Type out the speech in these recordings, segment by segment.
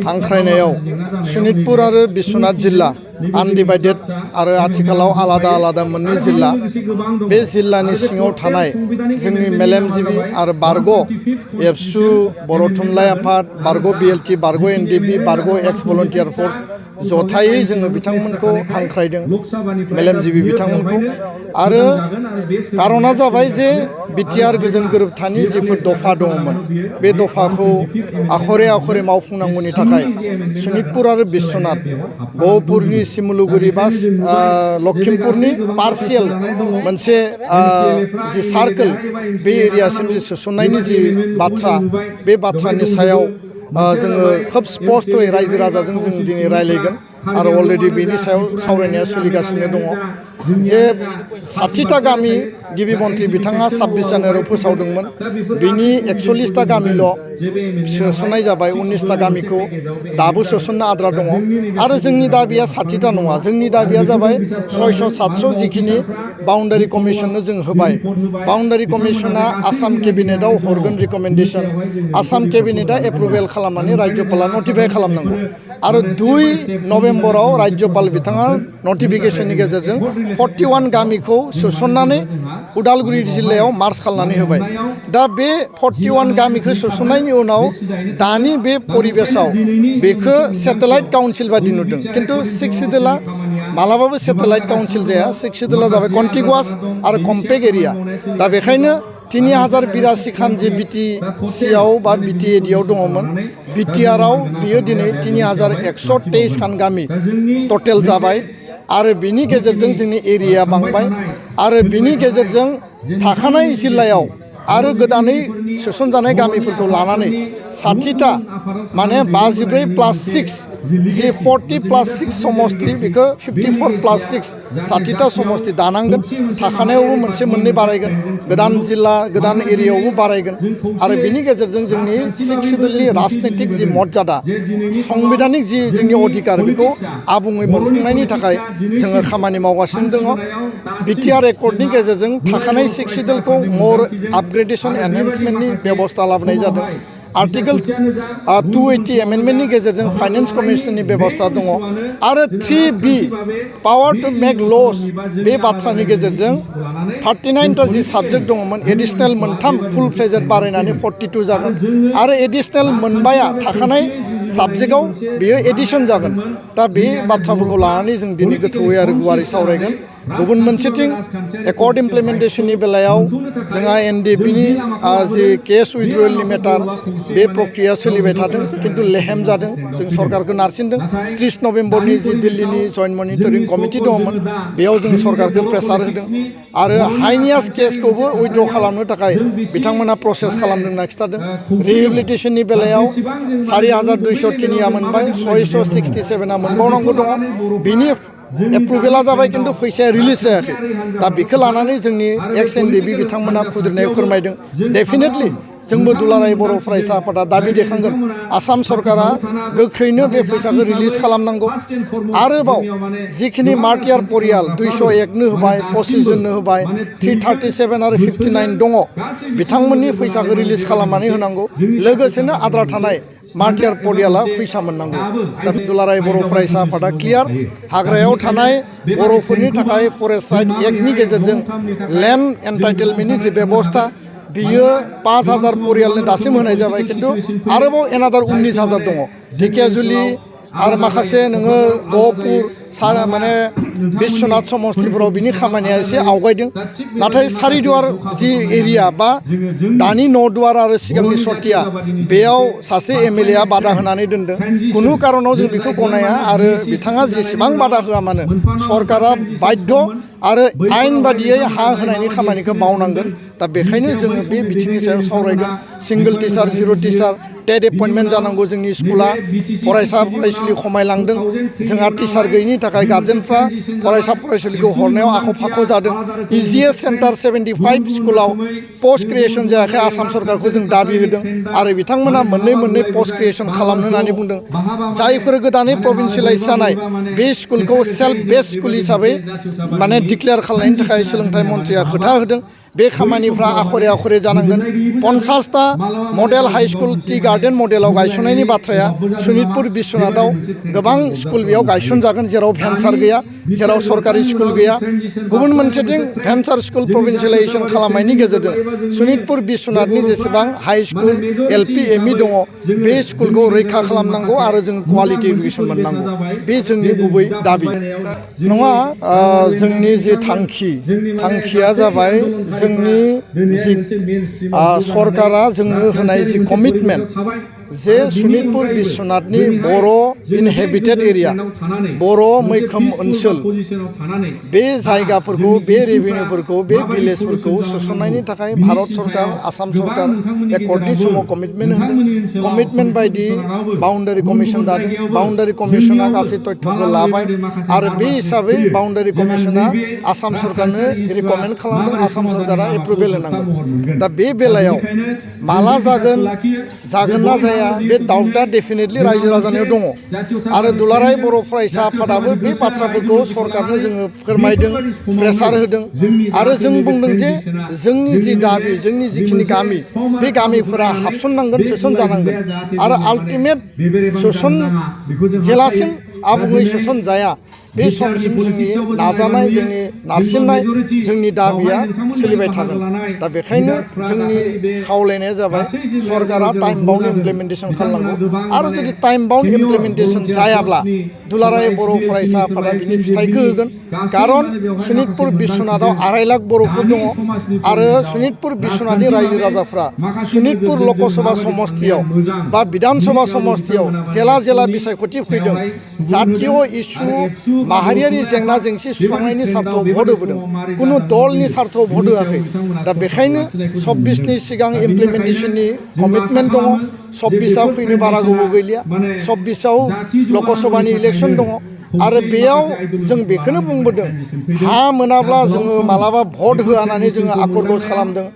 हांख्रायनायाव सनितपुर आरो बिश्वनाथ जिल्ला आनडिभाइडेड आरो आथिखालाव आलादा आलादा मोननै जिल्ला बे जिल्लानि सिङाव थानाय जोंनि मेलेमजिबि आरो बारग' एबसु बर' थुनलाइ आफाद बारग' BLT बारग' एन.ड बारग' एक्स भलन्टियार फर्स जथायै जोङो बिथांमोनखौ हांख्रायदों मेलेमजिबि बिथांमोनखौ आरो कारना जाबाय जे बिटिआर गोजोन गोरोबथानि जिफोर दफा दङमोन बे दफाखौ आखरे आखरे मावफुंनांगौनि थाखाय सनितपुर आरो बिश्वनाथ गहपुरनि सिमुलुगुरि बा लखिमपुरनि पार्सियेल मोनसे जि सार्कोल बे एरियासिम जि सोसननायनि जि बाथ्रा बे बाथ्रानि सायाव जोङो खोब स्पष्टयै रायजो राजाजों जों दिनै रायलायगोन आरो अलरेडि बेनि सायाव सावरायनाया सोलिगासिनो दङ जे 60टा गामि गिबि मन्थ्रि बिथाङा 26 जानुवारियाव फोसावदोंमोन बिनि 41टा गामिल' सोसननाय जाबाय 19टा गामिखौ दाबो सोसननो आद्रा दङ आरो जोंनि दाबिया 60टा नङा जोंनि दाबिया जाबाय 600-700 जिखिनि बाउन्डारि कमिसननो जों होबाय बाउन्डारि कमिसना आसाम केबिनेटआव हरगोन रिकमेन्डेसन आसाम केबिनेटआ एप्रुभेल खालामनानै राज्यपाला नटिफाइ खालामनांगौ आरो 2 नभेम्बराव राज्यपाल बिथाङा नटिफिकेशननि गेजेरजों 41 गामिखौ सोसननानै उदालगुरि जिल्लायाव मार्च खालामनानै होबाय दा बे 41 गामिखौ सोसननायनि उनाव दानि बे परिबेसाव बेखौ सेटेलाइट काउन्सिल बादि नुदों खिन्थु 6 सिडुला मालाबाबो सेटेलाइट काउन्सिल जाया 6 सिडुला जाबाय कन्टिगुवास आरो कम्पेक्ट एरिया दा बेखायनो 3082 खान जे BTCआव बा BTADआव दङमोन BTRआव बियो दिनै 3123 खान गामि टटेल जाबाय आरो बिनि गेजेरजों जोंनि एरिया बांबाय आरो बिनि गेजेरजों थाखानाय जिल्लायाव आरो गोदानै सोसनजानाय गामिफोरखौ लानानै 60टा माने 54+6 जे 40+6 समस्ति बेखौ 54+6 60टा समस्ति दानांगोन थाखानायावबो मोनसे मोननै बारायगोन गोदान जिल्ला गोदान एरियायावबो बारायगोन आरो बिनि गेजेरजों जोंनि 6 सिडुलनि राजनैतिक जि मर्यादा संबिधानिक जि जोंनि अधिकार बेखौ आबुङै मोनफुंनायनि थाखाय जोङो खामानि मावगासिनो दङ बिटिआर एकर्डनि गेजेरजों थाखानाय 6 सिडुलखौ मोर आपग्रेडेशन एनहेन्समेन्टनि बेबस्था लाबोनाय जादों आर्टिकल 280 एमेन्डमेन्टनि गेजेरजों फाइनेन्स कमिसननि बेबस्था दङ आरो 3B पावार टु मेक लस बे बाथ्रानि गेजेरजों 39टा जि साबजेक्ट दङमोन एडिशनेल मोनथाम फुल फ्लेजेड बारायनानै 42 जागोन आरो एडिशनेल मोनबाया थाखानाय साबजेक्टआव बेयो एडिशन जागोन दा बे बाथ्राफोरखौ लानानै जों दिनै गोथौयै आरो गुवारै सावरायगोन गुबुन मोनसेथिं एकर्ड इमप्लिमेन्टेशननि बेलायाव जोंहा एन.ड.नि जि केस उइथड्रयेलनि मेटार बे प्रक्रिया सोलिबाय थादों खिन्थु लेहेम जादों जों सरकारखौ नारसिनदों 30 नभेम्बरनि जि दिल्लीनि जइन्ट मनिटरिं कमिटि दङमोन बेयाव जों सरकारखौ प्रेसार होदों आरो हाइनियास केसखौबो उइथड्र खालामनो थाखाय बिथांमोना प्रसेस खालामदों होनना खिथादों रिहेबिलिटेशननि बेलायाव 4203 मोनबाय 667 मोनबावनांगौ दङ बिनि एप्रुभेला जाबाय खिन्थु फैसाया रिलिज जायाखै दा बेखौ लानानै जोंनि एक्स एन.ड बिथांमोना खुद्रिनायाव फोरमायदों डेफिनेटलि जोंबो दुलाराय बर' फरायसा आफादा दाबि दैखांगोन आसाम सरकारा गोख्रैनो बे फैसाखौ रिलिज खालामनांगौ आरोबाव जिखिनि मार्टियार परियाल 201नो होबाय 25 जननो होबाय 337 आरो 59 दङ बिथांमोननि फैसाखौ रिलिज खालामनानै होनांगौ लोगोसेनो आद्रा थानाय मार्टियार परियाला फैसा मोननांगौ दा दुलाराय बर' फरायसा आफादा क्लियार हाग्रायाव थानाय बर'फोरनि थाखाय फरेस्ट राइट एक्टनि गेजेरजों लेन्ड एन्टाइटेलमेन्टनि जि बेबस्था बियो 5000 परियालनो दासिम होनाय जाबाय खिन्थु आरोबाव एनादार 19000 दङ ढेकियाजुलि आरो माखासे नोङो गहपुर माने बिश्वनाथ समस्तिपुराव बिनि खामानिया एसे आवगायदों नाथाय सारिदुवार जि एरिया बा दानि न'दुवार आरो सिगांनि सटिया बेयाव सासे एमएलए आ बादा होनानै दोनदों कुनु कारनाव जों बेखौ गनाया आरो बिथाङा जेसेबां बादा होआ मानो सरकारा बाध्य आरो आयेन बादियै हा होनायनि खामानिखौ मावनांगोन दा बेखायनो जोङो बे बिथिंनि सायाव सावरायगोन सिंगल टिचार जिर' टिचार टेट एपइन्टमेन्ट जानांगौ जोंनि स्कुला फरायसा फरायसुलि खमायलांदों जोंहा टिचार गैयिनि थाखाय गार्जेनफ्रा फरायसा फरायसुलिखौ हरनायाव आख' फाख' जादों इजिएस सेन्टार 75 स्कुलाव पस्ट क्रिएसन जायाखै आसाम सरकारखौ जों दाबि होदों आरो बिथांमोना मोननै पस्ट क्रिएसन खालामनो होननानै बुंदों जायफोर गोदानै प्रभिन्सियेलाइज जानाय बे स्कुलखौ सेल्फ बेस्ड स्कुल हिसाबै माने डिक्लेयार खालामनायनि थाखाय सोलोंथाइ मन्थ्रिया खोथा होदों बे खामानिफ्रा आखरे आखरे जानांगोन 50टा model high school tea garden मडेलाव गायसननायनि बाथ्राया सनितपुर बिश्वनाथाव गोबां स्कुल बेयाव गायसनजागोन जेराव भेन्सार गैया जेराव सरकारि स्कुल गैया गुबुन मोनसेथिं भेन्सार स्कुल प्रभिन्सियेलाइजेसन खालामनायनि गेजेरजों सनितपुर बिश्वनाथनि जेसेबां हाई स्कुल एल.प. एम.इ. दङ बे स्कुलखौ रैखा खालामनांगौ आरो जों क्वालिटि एडुकेसन मोननांगौ बे जोंनि गुबै दाबि नङा जोंनि जे थांखिया जाबाय जोंनि जि सरकारा जोंनो होनाय जि कमिटमेन्ट जे सनितपुर बिश्वनाथनि बर' इनहेबिटेड एरिया बर' मैखोम ओनसोल बे जायगाफोरखौ बे रेभिनिउफोरखौ बे भिलेजफोरखौ सोसननायनि थाखाय भारत सरकार आसाम सरकार एकर्डनि समाव कमिटमेन्ट होदों कमिटमेन्ट बायदि बाउन्डारि कमिसन दादों बाउन्डारि कमिसना गासै तथ्यखौ लाबाय आरो बे हिसाबै बाउन्डारि कमिसना आसाम सरकारनो रिकमेन्ड खालामदों आसाम सरकारा एप्रुभेल होनांगौ दा बे बेलायाव माला जागोन ना जाया बे डाउटआ डेफिनेटलि रायजो राजानियाव दङ आरो दुलाराय बर' फरायसा आफादाबो बे बाथ्राफोरखौ सरकारनो जोङो फोरमायदों प्रेसार होदों आरो जों बुंदों जे जोंनि जि दाबि जोंनि जिखिनि गामि बे गामिफोरा हाबसननांगोन सोसनजानांगोन आरो आल्टिमेट सोसन जेलासिम आबुङै सोसन जाया बे समसिम जोंनि नाजानाय जोंनि नारसिननाय जोंनि दाबिया सोलिबाय थागोन दा बेखायनो जोंनि खावलायनाया जाबाय सरकारा टाइम बाउन्ड इमप्लिमेन्टेसन खालामनांगौ आरो जुदि टाइम बाउन्ड इमप्लिमेन्टेसन जायाब्ला दुलाराय बर' फरायसा आफादा बिनि फिथाइखौ होगोन कारन सनितपुर बिश्वनाथाव 2.5 लाख बर'फोर दङ आरो सनितपुर बिश्वनाथनि रायजो राजाफ्रा सनितपुर लकसभा समस्तियाव बा विधान सभा समस्तियाव जेला बिसायख'थि फैदों जातीय इस्यु माहारियारि जेंना जेंसि सुस्रांनायनि सार्थआव भट होबोदों कुनु दलनि सार्थआव भट होआखै दा बेखायनो 26नि सिगां इमप्लिमेन्टेसननि कमिटमेन्ट दङ 26आव फैनो बारा गोबाव गैलिया 26आव लकसभानि इलेक्सन दङ आरो बेयाव जों बेखौनो बुंबोदों हा मोनाब्ला जोङो मालाबा भट होआ होननानै जोङो आकर्गस खालामदों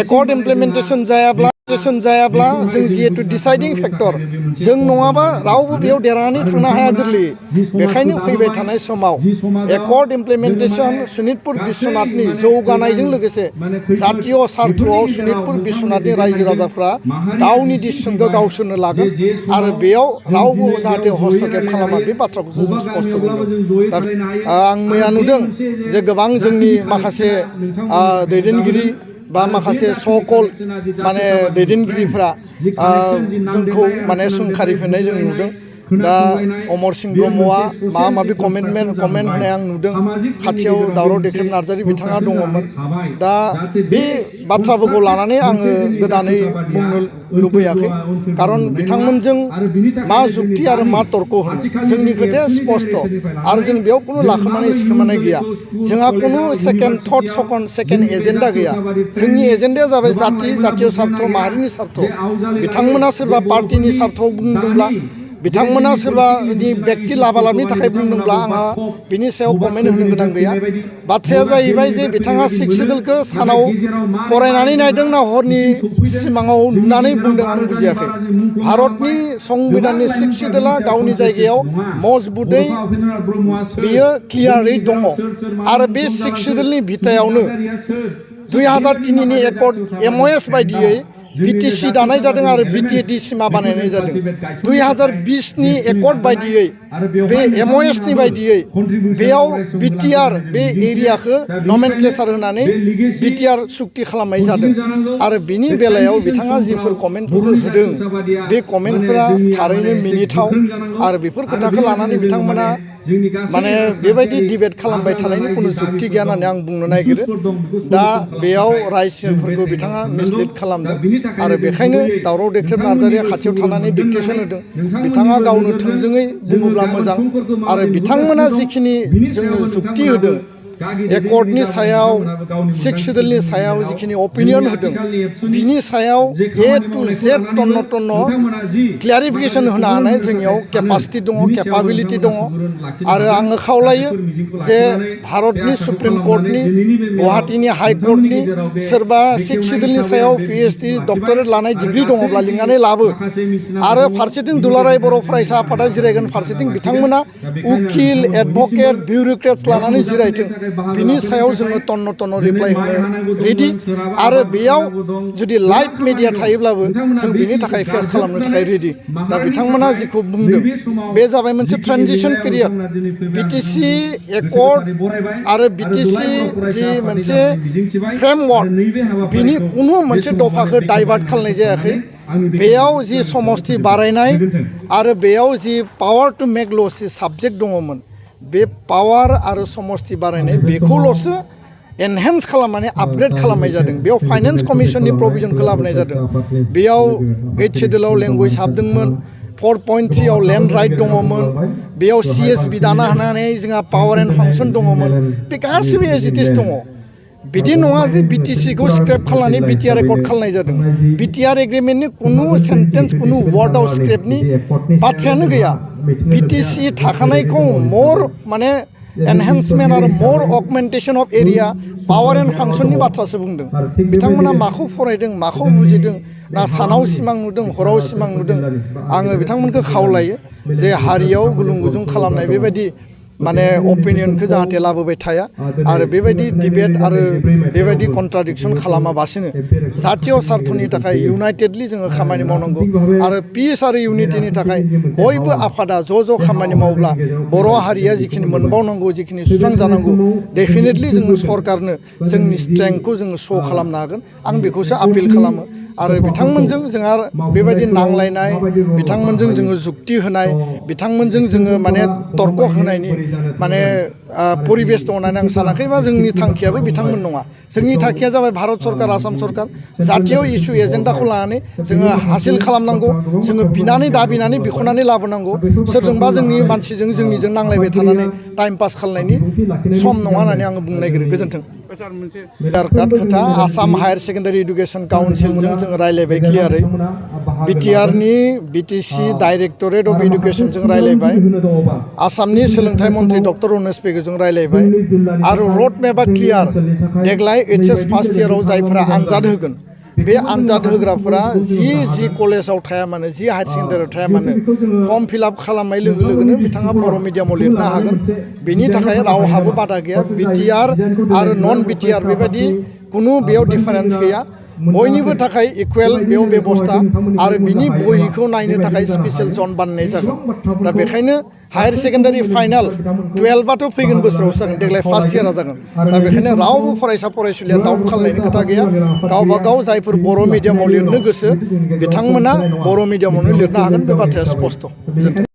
एकर्ड इमप्लिमेन्टेसन जायाब्ला जों जिहेतु डिसाइडिं फेक्टर जों नङाबा रावबो बेयाव देरहानानै थांनो हाया गोरलैयै बेखायनो फैबाय थानाय समाव एकर्ड इमप्लिमेन्टेसन सनितपुर बिश्वनाथनि जौगानायजों लोगोसे जातीय सार्थआव सनितपुर बिश्वनाथनि रायजो राजाफ्रा गावनि डिसिसनखौ गावसोरनो लागोन आरो बेयाव रावबो जाहाथे हस्तक्षेप खालामा बे बाथ्राखौसो जों स्पष्ट बुंदों आं मैया नुदों जे गोबां जोंनि माखासे दैदेनगिरि बा माखासे सकल माने दैदेनगिरिफ्रा जोंखौ माने सोंखारिफिननाय जों नुदों दा अमर सिंह ब्रह्मआ माबा माबि कमेन्ट होनाय आं नुदों खाथियाव दावराव देख्रेब नार्जारि बिथाङा दङमोन दा बे बाथ्राफोरखौ लानानै आङो गोदानै बुंनो लुबैयाखै कारन बिथांमोनजों मा जुक्ति आरो मा तर्क होनो जोंनि खोथाया स्पष्ट आरो जों बेयाव कुनु लाखोमानाय सिखोमानाय गैया जोंहा कुनु सेकेन्ड थट सेकेन्ड एजेन्डा गैया जोंनि एजेन्डाया जाबाय जातीय सार्थ माहारिनि सार्थ बिथांमोना सोरबा पार्टिनि सार्थआव बुंदोंब्ला बिथांमोना सोरबानि व्यक्ति लाबालाबनि थाखाय बुंदोंब्ला आंहा बिनि सायाव कमेन्ट होनो गोनां गैया बाथ्राया जाहैबाय जे बिथाङा 6 सिडुलखौ सानाव फरायनानै नायदों ना हरनि सिमाङाव नुनानै बुंदों आं बुजियाखै भारतनि संबिधाननि 6 सिडुला गावनि जायगायाव मजबुतै बियो क्लियारै दङ आरो बे 6 सिडुलनि बिथायावनो 2003नि एकर्ड एमअएस बायदियै बिटिसि दानाय जादों आरो बिटिएडि सिमा बानायनाय जादों 2020नि एकर्ड बायदियै बे एमअएसनि बायदियै बेयाव बिटिआर बे एरियाखौ नमेनक्लेचार होनानै बिटिआर सुक्ति खालामनाय जादों आरो बिनि बेलायाव बिथाङा जिफोर कमेन्टफोरखौ होदों बे कमेन्टफोरा थारैनो मिनिथाव आरो बेफोर खोथाखौ लानानै बिथांमोना माने बेबायदि डिबेट खालामबाय थानायनि कुनु जुक्ति गैया होननानै आं बुंनो नागिरो दा बेयाव रायजोफोरखौ बिथाङा मिसलिड खालामदों आरो बेखायनो दावराव देख्रेब नार्जारिया खाथियाव थानानै डिक्टेसन होदों बिथाङा गावनो थोंजोङै बुङोब्ला मोजां आरो बिथांमोना जिखिनि जोंनो जुक्ति होदों एकर्डनि सायाव 6 सिडुलनि सायाव जिखिनि अपिनियन होदों बिनि सायाव ए टु जेड टन्न क्लियारिफिकेसन होनो हानाय जोंनियाव केपासिटि दङ केपाबिलिटि दङ आरो आङो खावलायो जे भारतनि सुप्रिम कर्टनि गुवाहाटीनि हाइ कर्टनि सोरबा 6 सिडुलनि सायाव पिएचडि डक्टरेट लानाय डिग्री दङब्ला लिंनानै लाबो आरो फारसेथिं दुलाराय बर' फरायसा आफादा जिरायगोन फारसेथिं बिथांमोना उकिल एडभकेट बिउरोक्रेट्स लानानै जिरायथों बिनि सायाव जोङो टन्न टन्न रिप्लाइ होनो रेडि आरो बेयाव जुदि लाइभ मिडिया थायोब्लाबो जों बिनि थाखाय फेस खालामनो थाखाय रेडि दा बिथांमोना जिखौ बुंदों बे जाबाय मोनसे ट्रेनजिशन पिरियड बिटिसि एकर्ड आरो बिटिसि जि मोनसे फ्रेमवर्क बिनि कुनु मोनसे दफाखौ डाइभार्ट खालामनाय जायाखै बेयाव जि समष्टि बारायनाय आरो बेयाव जि पावार टु मेक ल'स जि साबजेक्ट दङमोन बे पावार आरो समष्टि बारायनाय बेखौल'सो एनहेन्स खालामनानै आपग्रेड खालामनाय जादों बेयाव फाइनेन्स कमिसननि प्रभिजनखौ लाबोनाय जादों बेयाव 8 शेड्युलाव लेंगुवेज हाबदोंमोन 4.3 आव लेन्ड राइट दङमोन बेयाव CSB दाना होनानै जोंहा पावार एन्ड फांसन दङमोन बे गासिबो एज इट इज दङ बिदि नङा जे बिटिसिखौ स्क्रेप खालामनानै बिटिआर रेकर्ड खालामनाय जादों बिटिआर एग्रिमेन्टनि कुनु सेन्टेन्स कुनु वार्डआव स्क्रेपनि बाथ्रायानो गैया बिटिसि थाखानायखौ मर माने एनहेन्समेन्ट आरो मर अगमेन्टेशन अफ एरिया पावार एन्ड फांसननि बाथ्रासो बुंदों बिथांमोना माखौ फरायदों माखौ बुजिदों ना सानाव सिमां नुदों हराव सिमां नुदों आङो बिथांमोनखौ खावलायो जे हारियाव गुलुं गुजुं खालामनाय बेबायदि माने अपिनियनखौ जाहाथे लाबोबाय थाया आरो बेबायदि डिबेट आरो बेबायदि कन्ट्राडिक्सन खालामाबासिनो जातीय स्वार्थनि थाखाय इउनाइटेडलि जोङो खामानि मावनांगौ आरो पिस आरो इउनिटिनि थाखाय बयबो आफादा ज' खामानि मावब्ला बर' हारिया जिखिनि मोनबावनांगौ जिखिनि सुस्रांजानांगौ डेफिनेटलि जोङो सरकारनो जोंनि स्ट्रेंथखौ जोङो श' खालामनो हागोन आं बेखौसो आपिल खालामो आरो बिथांमोनजों जोंहा बेबायदि नांलायनाय बिथांमोनजों जोङो जुक्ति होनाय बिथांमोनजों जोङो माने तर्क होनायनि माने परिबेस दं होननानै आं सानाखैबा जोंनि थांखियाबो बिथांमोन नङा जोंनि थांखिया जाबाय भारत सरकार आसाम सरकार जातीय इस्यु एजेन्डाखौ लानानै जोङो हासिल खालामनांगौ जोङो बिनानै दाबिनानै बिख'नानै लाबोनांगौ सोरजोंबा जोंनि मानसिजों जोंनिजों नांलायबाय थानानै टाइम पास खालामनायनि सम नङा होननानै आङो बुंनो नागिरो गोजोन्थों आधार कार्ड खोथा आसाम हायार सेकेन्डारि इडुकेसन काउन्सिलजों जों रायलायबाय क्लियारै बिटिआरनि बिटिसि डाइरेक्टरेट अफ इडुकेसनजों रायलायबाय आसामनि सोलोंथाइ मन्थ्रि डक्टर उमेश पेगुजों रायलायबाय आरो रड मेपआ क्लियार देग्लाय HS फार्स्ट इयाराव जायफोरा आनजाद होगोन बे आनजाद होग्राफोरा जि कलेजाव थाया मानो जि हायार सेकेन्डारियाव थाया मानो फर्म फिलआप खालामनाय लोगो लोगोनो बिथाङा बर' मिडियामाव लिरनो हागोन बेनि थाखाय रावहाबो बादा गैया बिटिआर आरो नन बिटिआर बेबायदि कुनु बेयाव डिफारेन्स गैया बयनिबो थाखाय इकुवेल बेयाव बेबस्था आरो बिनि बहिखौ नायनो थाखाय स्पेसियेल जन बानायनाय जागोन दा बेखायनो हायार सेकेन्डारि फाइनाल 12आथ' फैगोन बोसोरावसो जागोन देग्लाय फार्स्ट इयारा जागोन दा बेखायनो रावबो फरायसा फरायसुलिया दाउट खालामनायनि खोथा गैया गावबा गाव जायफोर बर' मिडियामाव लिरनो गोसो बिथांमोना बर' मिडियामावनो लिरनो हागोन बे बाथ्राया स्पष्ट।